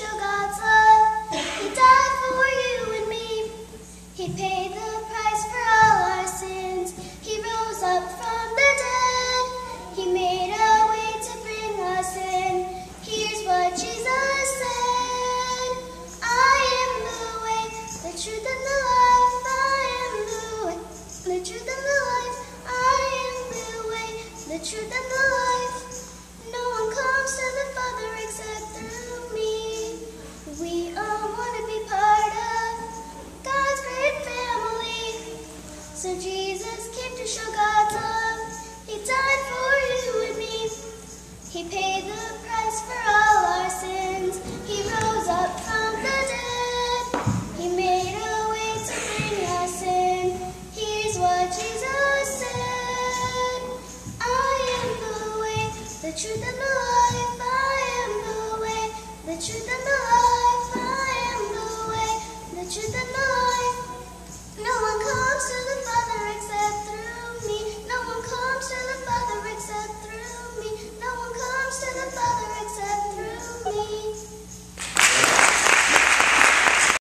show God's love. He died for you and me. He paid the price for all our sins. He rose up from the dead. He made a way to bring us in. Here's what Jesus said. I am the way, the truth, and the life. I am the way, the truth, and the life. I am the way, the truth, and the life. No one comes to the Father except through me. We all want to be part of God's great family. So Jesus came to show God's love. He died for you and me. He paid the price for all our sins. He rose up from the dead. He made a way to bring us in. Here's what Jesus said. I am the way, the truth, and the life. I am the way, the truth,